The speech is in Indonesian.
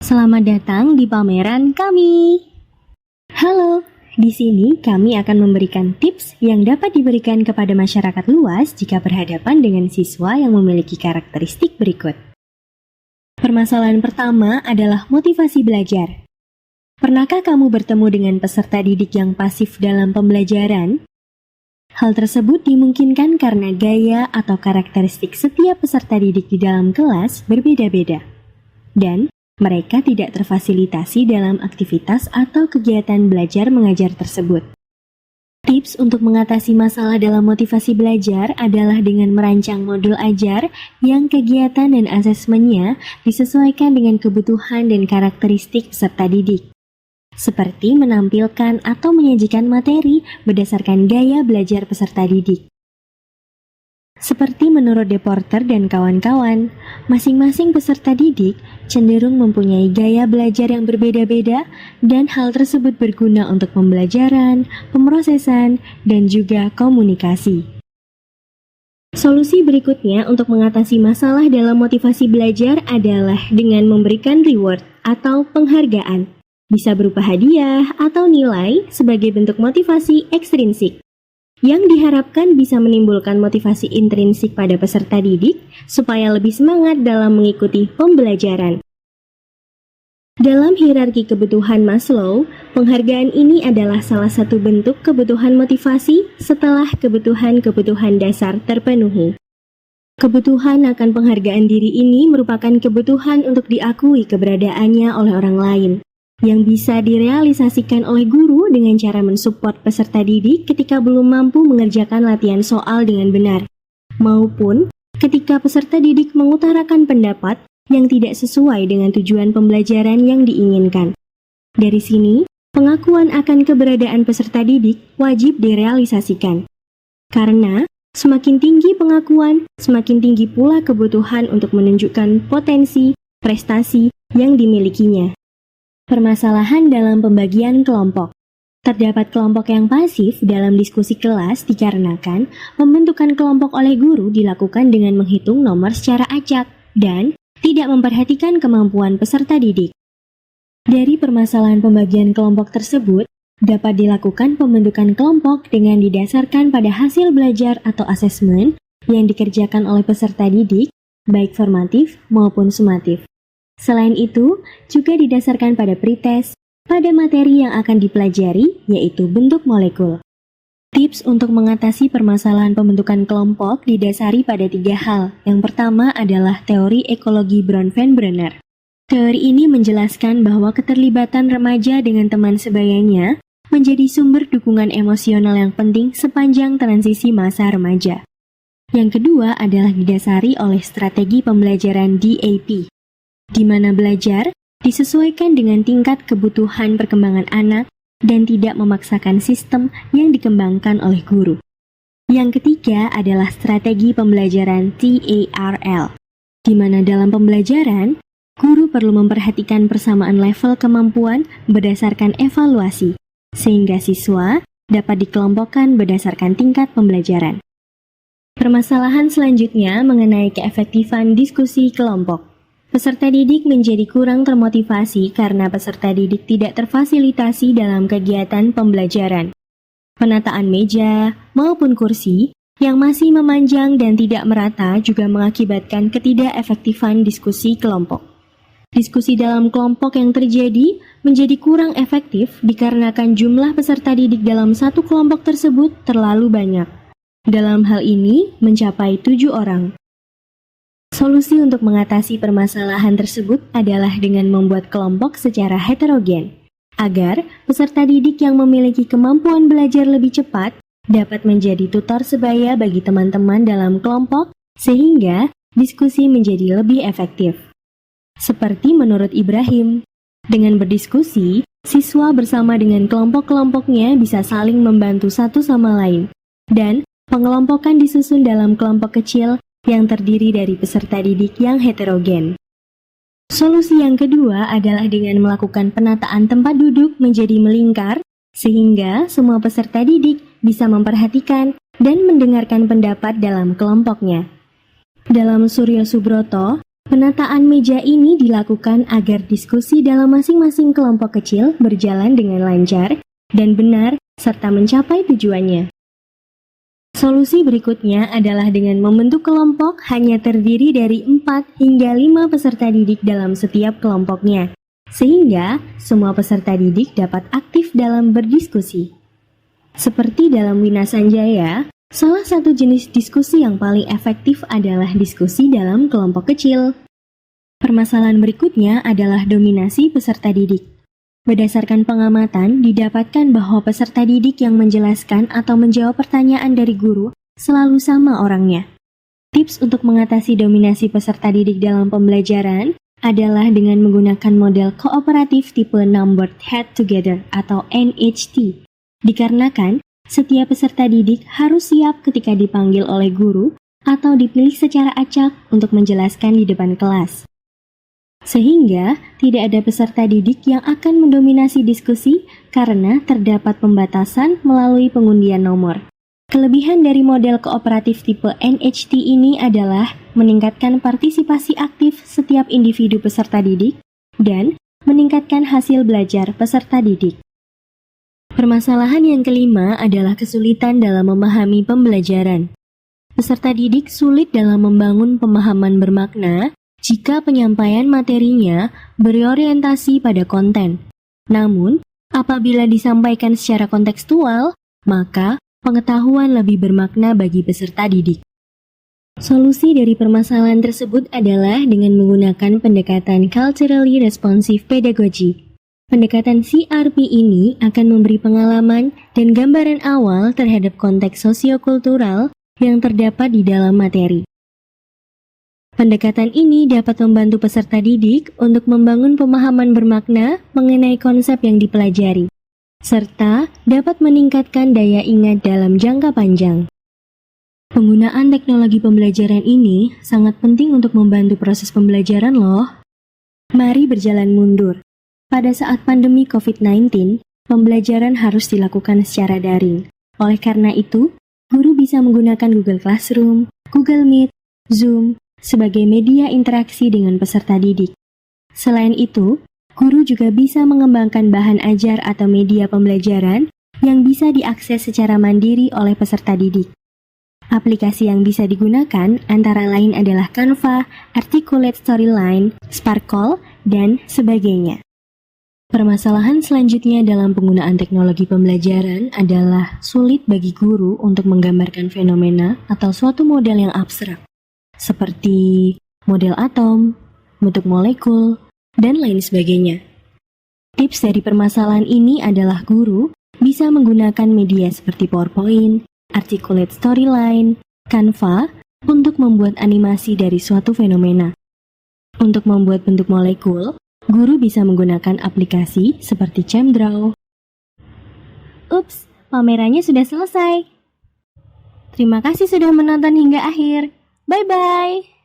Selamat datang di pameran kami. Halo, di sini kami akan memberikan tips yang dapat diberikan kepada masyarakat luas jika berhadapan dengan siswa yang memiliki karakteristik berikut. Permasalahan pertama adalah motivasi belajar. Pernahkah kamu bertemu dengan peserta didik yang pasif dalam pembelajaran? Hal tersebut dimungkinkan karena gaya atau karakteristik setiap peserta didik di dalam kelas berbeda-beda. Dan mereka tidak terfasilitasi dalam aktivitas atau kegiatan belajar mengajar tersebut. Tips untuk mengatasi masalah dalam motivasi belajar adalah dengan merancang modul ajar yang kegiatan dan asesmennya disesuaikan dengan kebutuhan dan karakteristik peserta didik. Seperti menampilkan atau menyajikan materi berdasarkan gaya belajar peserta didik. Seperti menurut Deporter dan kawan-kawan, masing-masing peserta didik cenderung mempunyai gaya belajar yang berbeda-beda dan hal tersebut berguna untuk pembelajaran, pemrosesan, dan juga komunikasi. Solusi berikutnya untuk mengatasi masalah dalam motivasi belajar adalah dengan memberikan reward atau penghargaan. Bisa berupa hadiah atau nilai sebagai bentuk motivasi ekstrinsik, yang diharapkan bisa menimbulkan motivasi intrinsik pada peserta didik supaya lebih semangat dalam mengikuti pembelajaran. Dalam hierarki kebutuhan Maslow, penghargaan ini adalah salah satu bentuk kebutuhan motivasi setelah kebutuhan-kebutuhan dasar terpenuhi. Kebutuhan akan penghargaan diri ini merupakan kebutuhan untuk diakui keberadaannya oleh orang lain, yang bisa direalisasikan oleh guru dengan cara mensupport peserta didik ketika belum mampu mengerjakan latihan soal dengan benar, maupun ketika peserta didik mengutarakan pendapat yang tidak sesuai dengan tujuan pembelajaran yang diinginkan. Dari sini, pengakuan akan keberadaan peserta didik wajib direalisasikan. Karena semakin tinggi pengakuan, semakin tinggi pula kebutuhan untuk menunjukkan potensi, prestasi yang dimilikinya. Permasalahan dalam pembagian kelompok. Terdapat kelompok yang pasif dalam diskusi kelas dikarenakan pembentukan kelompok oleh guru dilakukan dengan menghitung nomor secara acak dan tidak memperhatikan kemampuan peserta didik. Dari permasalahan pembagian kelompok tersebut, dapat dilakukan pembentukan kelompok dengan didasarkan pada hasil belajar atau asesmen yang dikerjakan oleh peserta didik, baik formatif maupun sumatif. Selain itu, juga didasarkan pada pretest pada materi yang akan dipelajari, yaitu bentuk molekul. Tips untuk mengatasi permasalahan pembentukan kelompok didasari pada 3 hal. Yang pertama adalah teori ekologi Bronfenbrenner. Teori ini menjelaskan bahwa keterlibatan remaja dengan teman sebayanya menjadi sumber dukungan emosional yang penting sepanjang transisi masa remaja. Yang kedua adalah didasari oleh strategi pembelajaran DAP, di mana belajar disesuaikan dengan tingkat kebutuhan perkembangan anak dan tidak memaksakan sistem yang dikembangkan oleh guru. Yang ketiga adalah strategi pembelajaran TARL, di mana dalam pembelajaran, guru perlu memperhatikan persamaan level kemampuan berdasarkan evaluasi, sehingga siswa dapat dikelompokkan berdasarkan tingkat pembelajaran. Permasalahan selanjutnya mengenai keefektifan diskusi kelompok. Peserta didik menjadi kurang termotivasi karena peserta didik tidak terfasilitasi dalam kegiatan pembelajaran. Penataan meja maupun kursi yang masih memanjang dan tidak merata juga mengakibatkan ketidakefektifan diskusi kelompok. Diskusi dalam kelompok yang terjadi menjadi kurang efektif dikarenakan jumlah peserta didik dalam satu kelompok tersebut terlalu banyak. Dalam hal ini mencapai 7 orang. Solusi untuk mengatasi permasalahan tersebut adalah dengan membuat kelompok secara heterogen, agar peserta didik yang memiliki kemampuan belajar lebih cepat dapat menjadi tutor sebaya bagi teman-teman dalam kelompok sehingga diskusi menjadi lebih efektif. Seperti menurut Ibrahim, dengan berdiskusi, siswa bersama dengan kelompok-kelompoknya bisa saling membantu satu sama lain, dan pengelompokan disusun dalam kelompok kecil yang terdiri dari peserta didik yang heterogen. Solusi yang kedua adalah dengan melakukan penataan tempat duduk menjadi melingkar, sehingga semua peserta didik bisa memperhatikan dan mendengarkan pendapat dalam kelompoknya. Dalam Suryo Subroto, Penataan meja ini dilakukan agar diskusi dalam masing-masing kelompok kecil berjalan dengan lancar dan benar serta mencapai tujuannya. Solusi berikutnya adalah dengan membentuk kelompok hanya terdiri dari 4 hingga 5 peserta didik dalam setiap kelompoknya, sehingga semua peserta didik dapat aktif dalam berdiskusi. Seperti dalam Wina Sanjaya, salah satu jenis diskusi yang paling efektif adalah diskusi dalam kelompok kecil. Permasalahan berikutnya adalah dominasi peserta didik. Berdasarkan pengamatan, didapatkan bahwa peserta didik yang menjelaskan atau menjawab pertanyaan dari guru selalu sama orangnya. Tips untuk mengatasi dominasi peserta didik dalam pembelajaran adalah dengan menggunakan model kooperatif tipe Numbered Head Together atau NHT. Dikarenakan, setiap peserta didik harus siap ketika dipanggil oleh guru atau dipilih secara acak untuk menjelaskan di depan kelas. Sehingga tidak ada peserta didik yang akan mendominasi diskusi karena terdapat pembatasan melalui pengundian nomor. Kelebihan dari model kooperatif tipe NHT ini adalah meningkatkan partisipasi aktif setiap individu peserta didik dan meningkatkan hasil belajar peserta didik. Permasalahan yang kelima adalah kesulitan dalam memahami pembelajaran. Peserta didik sulit dalam membangun pemahaman bermakna jika penyampaian materinya berorientasi pada konten. Namun, apabila disampaikan secara kontekstual, maka pengetahuan lebih bermakna bagi peserta didik. Solusi dari permasalahan tersebut adalah dengan menggunakan pendekatan Culturally Responsive Pedagogy. Pendekatan CRP ini akan memberi pengalaman dan gambaran awal terhadap konteks sosiokultural yang terdapat di dalam materi. Pendekatan ini dapat membantu peserta didik untuk membangun pemahaman bermakna mengenai konsep yang dipelajari, serta dapat meningkatkan daya ingat dalam jangka panjang. Penggunaan teknologi pembelajaran ini sangat penting untuk membantu proses pembelajaran loh. Mari berjalan mundur. Pada saat pandemi COVID-19, pembelajaran harus dilakukan secara daring. Oleh karena itu, guru bisa menggunakan Google Classroom, Google Meet, Zoom, sebagai media interaksi dengan peserta didik. Selain itu, guru juga bisa mengembangkan bahan ajar atau media pembelajaran yang bisa diakses secara mandiri oleh peserta didik. Aplikasi yang bisa digunakan antara lain adalah Canva, Articulate Storyline, Sparkle, dan sebagainya. Permasalahan selanjutnya dalam penggunaan teknologi pembelajaran adalah sulit bagi guru untuk menggambarkan fenomena atau suatu model yang abstrak, seperti model atom, bentuk molekul, dan lain sebagainya. Tips dari permasalahan ini adalah guru bisa menggunakan media seperti PowerPoint, Articulate Storyline, Canva untuk membuat animasi dari suatu fenomena. Untuk membuat bentuk molekul, guru bisa menggunakan aplikasi seperti ChemDraw. Ups, pamerannya sudah selesai. Terima kasih sudah menonton hingga akhir. Bye-bye.